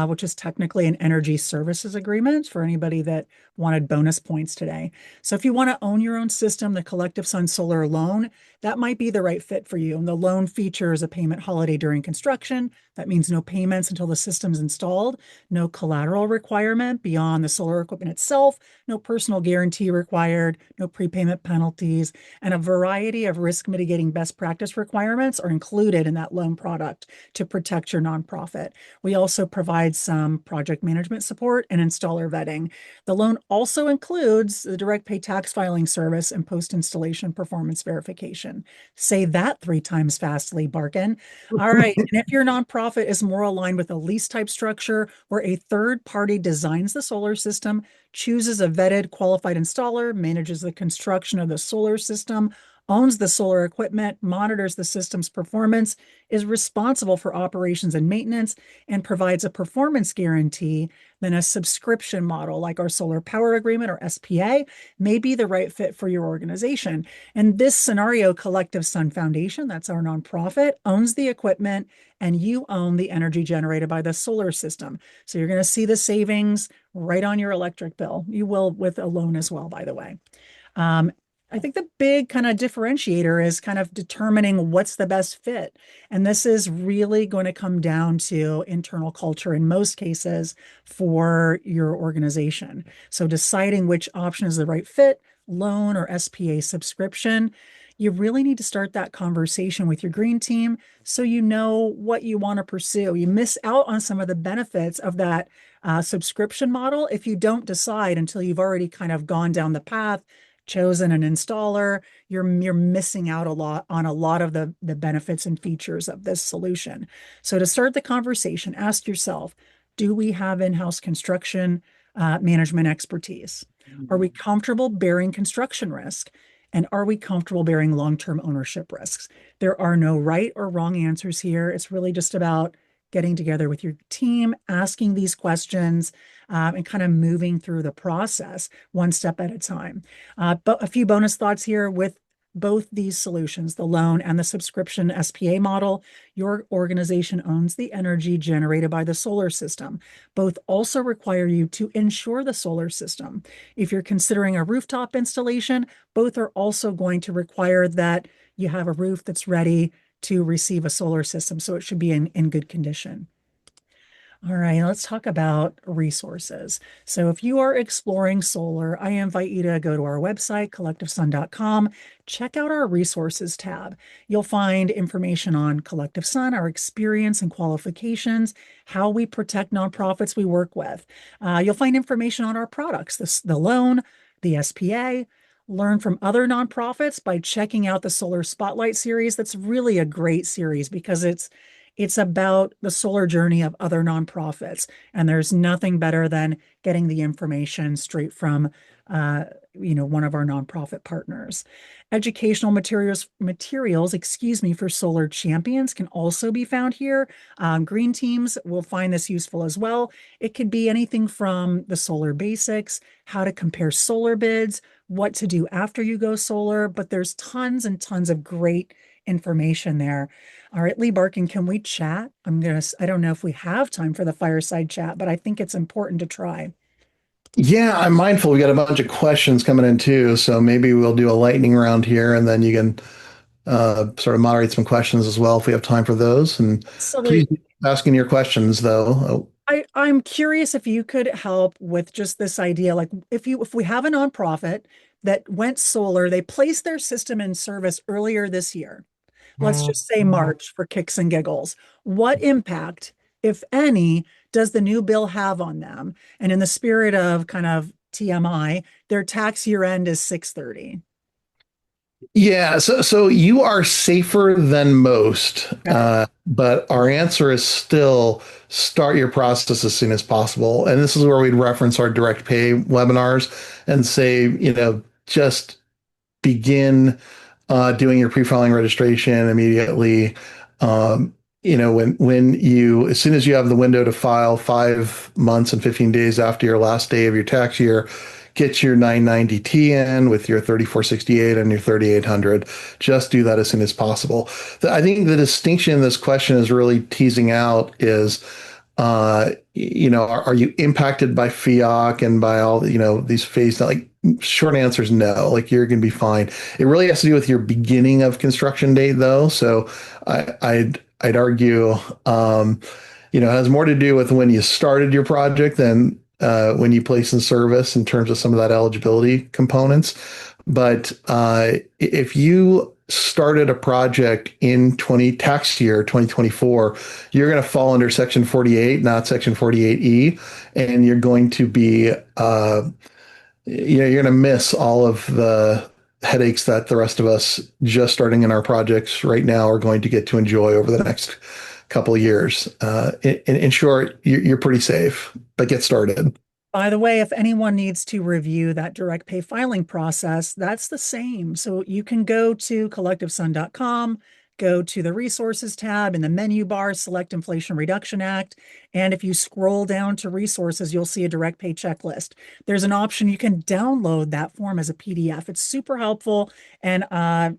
which is technically an energy services agreement for anybody that wanted bonus points today. So if you want to own your own system, the Collective Sun Solar loan, that might be the right fit for you. And the loan features a payment holiday during construction. That means no payments until the system's installed, no collateral requirement beyond the solar equipment itself, no personal guarantee required, no prepayment penalties, and a variety of risk mitigating best practice requirements are included in that loan product to protect your nonprofit. We also provide some project management support and installer vetting. The loan also includes the direct pay tax filing service and post installation performance verification. Say that 3 times fastly, Barkin. All right. And if your nonprofit is more aligned with a lease type structure where a third party designs the solar system, chooses a vetted, qualified installer, manages the construction of the solar system, owns the solar equipment, monitors the system's performance, is responsible for operations and maintenance, and provides a performance guarantee, then a subscription model like our solar power agreement or SPA may be the right fit for your organization. In this scenario, Collective Sun Foundation, that's our nonprofit, owns the equipment and you own the energy generated by the solar system. So you're going to see the savings right on your electric bill. You will with a loan as well, by the way. Um, I think the big kind of differentiator is kind of determining what's the best fit. And this is really going to come down to internal culture in most cases for your organization. So deciding which option is the right fit, loan or SPA subscription, you really need to start that conversation with your green team so you know what you want to pursue. You miss out on some of the benefits of that subscription model if you don't decide until you've already kind of gone down the path, chosen an installer, you're missing out a lot on a lot of the benefits and features of this solution. So to start the conversation, ask yourself, do we have in-house construction management expertise? Are we comfortable bearing construction risk? And are we comfortable bearing long-term ownership risks? There are no right or wrong answers here. It's really just about getting together with your team, asking these questions, and kind of moving through the process one step at a time. But a few bonus thoughts here with both these solutions, the loan and the subscription SPA model. Your organization owns the energy generated by the solar system. Both also require you to insure the solar system. If you're considering a rooftop installation, both are also going to require that you have a roof that's ready to receive a solar system. So it should be in good condition. All right, let's talk about resources. So if you are exploring solar, I invite you to go to our website, collectivesun.com, check out our resources tab. You'll find information on Collective Sun, our experience and qualifications, how we protect nonprofits we work with. You'll find information on our products, the loan, the SPA, learn from other nonprofits by checking out the Solar Spotlight series. That's really a great series because it's about the solar journey of other nonprofits. And there's nothing better than getting the information straight from one of our nonprofit partners. Educational materials, excuse me, for solar champions can also be found here. Green teams will find this useful as well. It could be anything from the solar basics, how to compare solar bids, what to do after you go solar, but there's tons and tons of great information there. All right, Lee Barkin, can we chat? I don't know if we have time for the fireside chat, but I think it's important to try. Yeah, I'm mindful. We got a bunch of questions coming in too, so maybe we'll do a lightning round here, and then you can sort of moderate some questions as well if we have time for those. And please Absolutely. keep asking your questions though. Oh, I'm curious if you could help with just this idea, like if we have a nonprofit that went solar, they placed their system in service earlier this year. Let's just say March for kicks and giggles. What impact, if any, does the new bill have on them? And in the spirit of kind of TMI, their tax year end is 6/30. yeah, so you are safer than most, Okay. but our answer is still start your process as soon as possible. And this is where we'd reference our direct pay webinars and say, just begin doing your pre-filing registration immediately. Um, as soon as you have the window to file 5 months and 15 days after your last day of your tax year, get your 990T in with your 3468 and your 3800. Just do that as soon as possible. I think the distinction this question is really teasing out is are you impacted by FIOC and by all, these phase, like short answer is no, like you're going to be fine. It really has to do with your beginning of construction date though. So I'd argue, it has more to do with when you started your project than when you place in service in terms of some of that eligibility components. But if you started a project in 20 tax year 2024, you're going to fall under Section 48, not Section 48E, and you're going to be, you're going to miss all of the headaches that the rest of us just starting in our projects right now are going to get to enjoy over the next couple of years. In short, you're pretty safe, but get started. By the way, if anyone needs to review that direct pay filing process, that's the same. So you can go to collectivesun.com, go to the resources tab in the menu bar, select Inflation Reduction Act. And if you scroll down to resources, you'll see a direct pay checklist. There's an option you can download that form as a PDF. It's super helpful and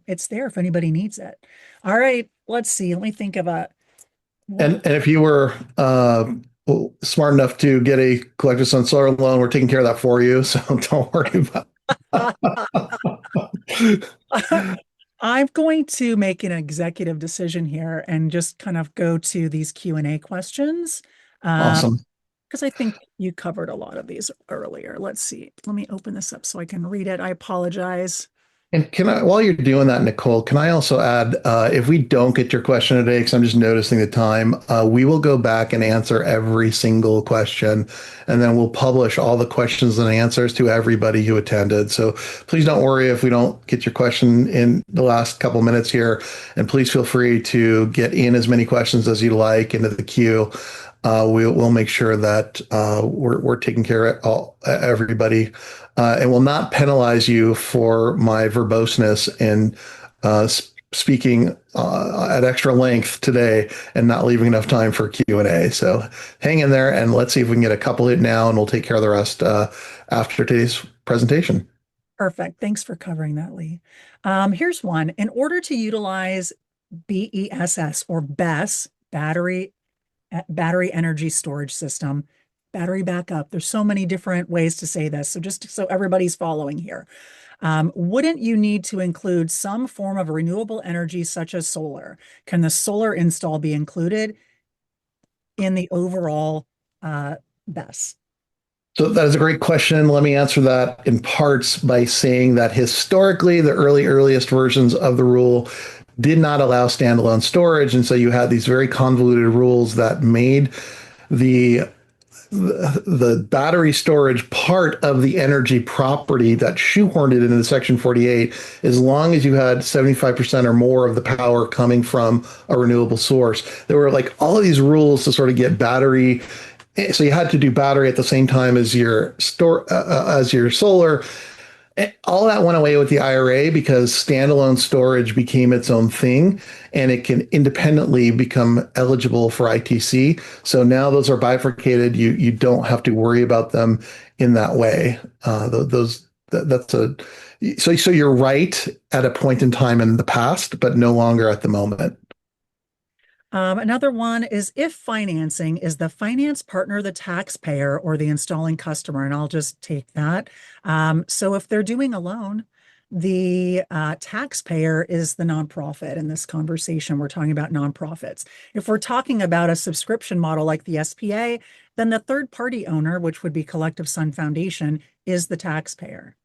it's there if anybody needs it. All right, let's see. Let me think of a And if you were smart enough to get a collective Sun solar loan, we're taking care of that for you. So don't worry about it. I'm going to make an executive decision here and just kind of go to these Q&A questions Awesome. because I think you covered a lot of these earlier. Let's see. Let me open this up so I can read it. I apologize. And while you're doing that, Nicole, can I also add, if we don't get your question today, because I'm just noticing the time, we will go back and answer every single question, and then we'll publish all the questions and answers to everybody who attended. So please don't worry if we don't get your question in the last couple minutes here, and please feel free to get in as many questions as you like into the queue. We'll make sure that we're taking care of everybody, and will not penalize you for my verboseness in speaking at extra length today and not leaving enough time for Q&A. So hang in there and let's see if we can get a couple in now, and we'll take care of the rest after today's presentation. Perfect. Thanks for covering that, Lee. Here's one. In order to utilize BESS or BESS, battery energy storage system, battery backup. There's so many different ways to say this. So just so everybody's following here. Wouldn't you need to include some form of renewable energy such as solar? Can the solar install be included in the overall BESS? So that is a great question. Let me answer that in parts by saying that historically, the earliest versions of the rule did not allow standalone storage. And so you had these very convoluted rules that made the the battery storage part of the energy property that shoehorned it into Section 48, as long as you had 75% or more of the power coming from a renewable source. There were like all of these rules to sort of get battery. So you had to do battery at the same time as your as your solar. All that went away with the IRA because standalone storage became its own thing, and it can independently become eligible for ITC. So now those are bifurcated. You don't have to worry about them in that way. So you're right at a point in time in the past, but no longer at the moment. Another one is if financing is the finance partner, the taxpayer, or the installing customer, and I'll just take that. So if they're doing a loan, the taxpayer is the nonprofit in this conversation. We're talking about nonprofits. If we're talking about a subscription model like the SPA, then the third party owner, which would be Collective Sun Foundation, is the taxpayer.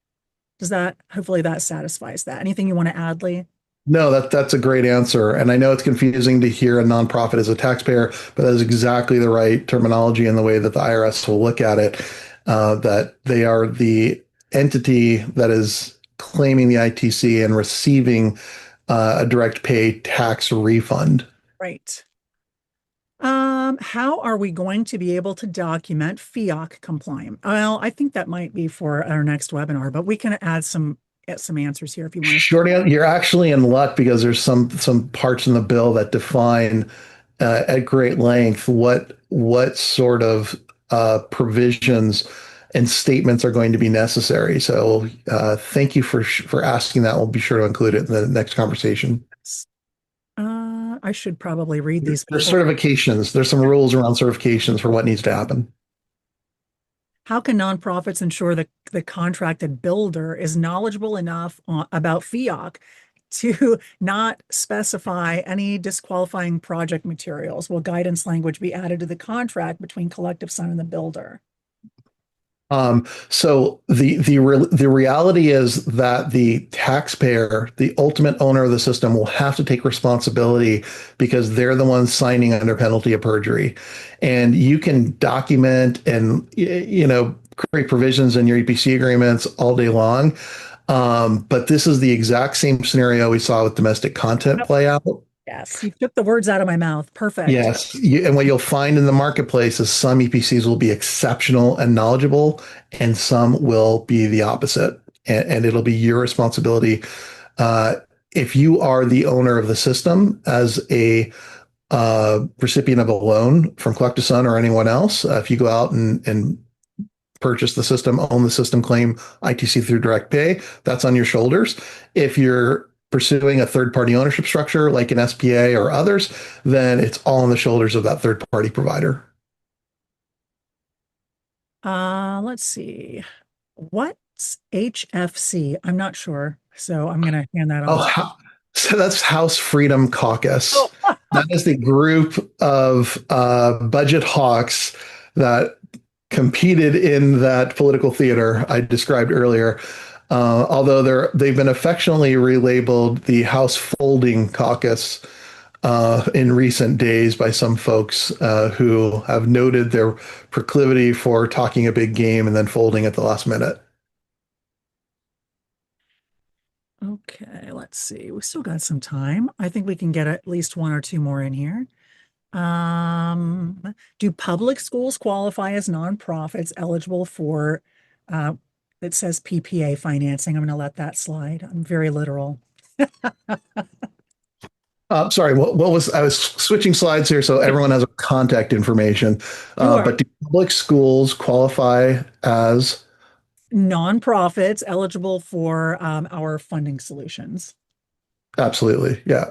Hopefully that satisfies that. Anything you want to add, Lee? No, that's a great answer. And I know it's confusing to hear a nonprofit as a taxpayer, but that is exactly the right terminology and the way that the IRS will look at it, that they are the entity that is claiming the ITC and receiving a direct pay tax refund. Right. How are we going to be able to document FIOC compliant? Well, I think that might be for our next webinar, but we can add some get some answers here if you want to. You're actually in luck because there's some parts in the bill that define at great length what sort of provisions and statements are going to be necessary. So thank you for asking that. We'll be sure to include it in the next conversation. I should probably read these There's before. certifications. There's some rules around certifications for what needs to happen. How can nonprofits ensure that the contracted builder is knowledgeable enough about FEOC to not specify any disqualifying project materials? Will guidance language be added to the contract between Collective Sun and the builder? So the reality is that the taxpayer, the ultimate owner of the system, will have to take responsibility because they're the ones signing under penalty of perjury. And you can document and create provisions in your EPC agreements all day long. But this is the exact same scenario we saw with domestic content play out. Yes, you took the words out of my mouth. Perfect. Yes, and what you'll find in the marketplace is some EPCs will be exceptional and knowledgeable, and some will be the opposite. And it'll be your responsibility. Uh, if you are the owner of the system as a recipient of a loan from Collective Sun or anyone else, if you go out and purchase the system, own the system, claim ITC through direct pay, that's on your shoulders. If you're pursuing a third-party ownership structure like an SPA or others, then it's all on the shoulders of that third-party provider. Let's see. What's HFC? I'm not sure. So I'm going to hand that Oh, off. so that's House Freedom Caucus. Oh, That is the group of budget hawks that competed in that political theater I described earlier. Although they've been affectionately relabeled the House Folding Caucus in recent days by some folks who have noted their proclivity for talking a big game and then folding at the last minute. okay. Let's see. We still got some time. I think we can get at least one or two more in here. Do public schools qualify as nonprofits eligible for, it says PPA financing. I'm going to let that slide. I'm very literal. Sorry, what was I was switching slides here so everyone has contact information. Sure. But do public schools qualify as Nonprofits eligible for our funding solutions. absolutely? Yeah.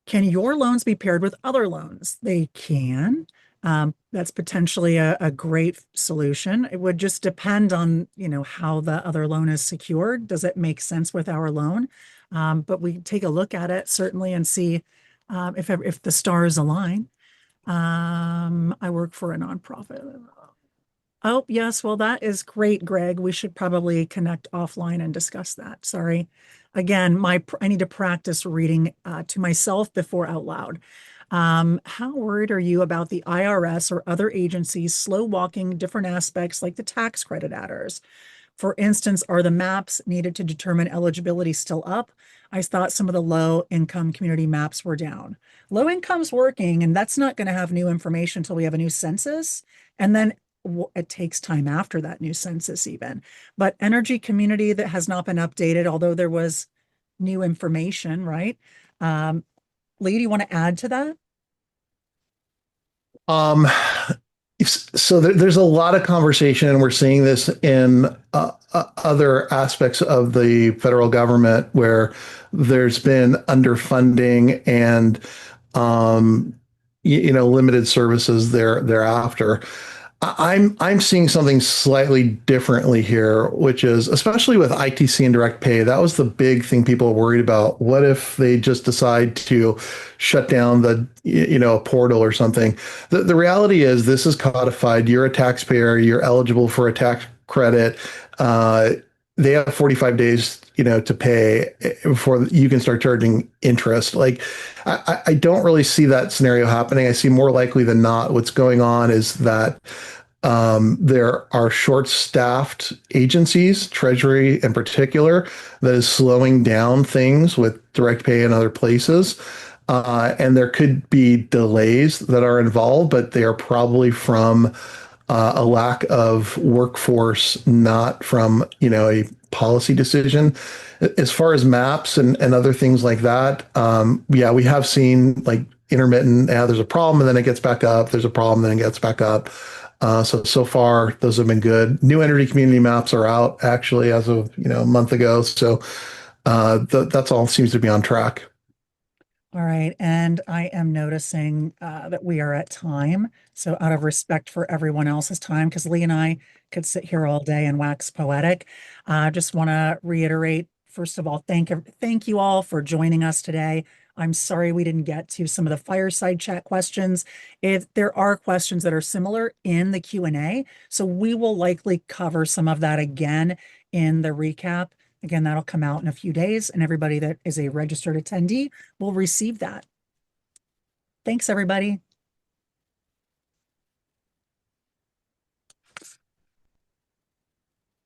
Can your loans be paired with other loans? They can. That's potentially a great solution. It would just depend on, how the other loan is secured. Does it make sense with our loan? But we take a look at it certainly and see if the stars align. I work for a nonprofit. Oh, yes. Well, that is great, Greg. We should probably connect offline and discuss that. Sorry. Again, I need to practice reading to myself before out loud. How worried are you about the IRS or other agencies slow walking different aspects like the tax credit adders? For instance, are the maps needed to determine eligibility still up? I thought some of the low income community maps were down. Low income's working, and that's not going to have new information until we have a new census. And then it takes time after that new census even. But energy community that has not been updated, although there was new information, right? Lee, do you want to add to that? Um, so there's a lot of conversation, and we're seeing this in other aspects of the federal government where there's been underfunding and limited services thereafter. I'm seeing something slightly differently here, which is especially with ITC and direct pay. That was the big thing people were worried about. What if they just decide to shut down a portal or something? The reality is this is codified. You're a taxpayer. You're eligible for a tax credit. They have 45 days, to pay before you can start charging interest. Like, I don't really see that scenario happening. I see more likely than not what's going on is that there are short-staffed agencies, Treasury in particular, that is slowing down things with direct pay in other places. And there could be delays that are involved, but they are probably from a lack of workforce, not from, a policy decision. As far as maps and other things like that, yeah, we have seen like intermittent, yeah, there's a problem and then it gets back up. There's a problem, then it gets back up. So far, those have been good. New energy community maps are out actually as of, a month ago. So that's all seems to be on track. All right, and I am noticing that we are at time. So out of respect for everyone else's time, because Lee and I could sit here all day and wax poetic, I just want to reiterate, first of all, thank you all for joining us today. I'm sorry we didn't get to some of the fireside chat questions. If there are questions that are similar in the Q&A, so we will likely cover some of that again in the recap. Again, that'll come out in a few days, and everybody that is a registered attendee will receive that. Thanks, everybody.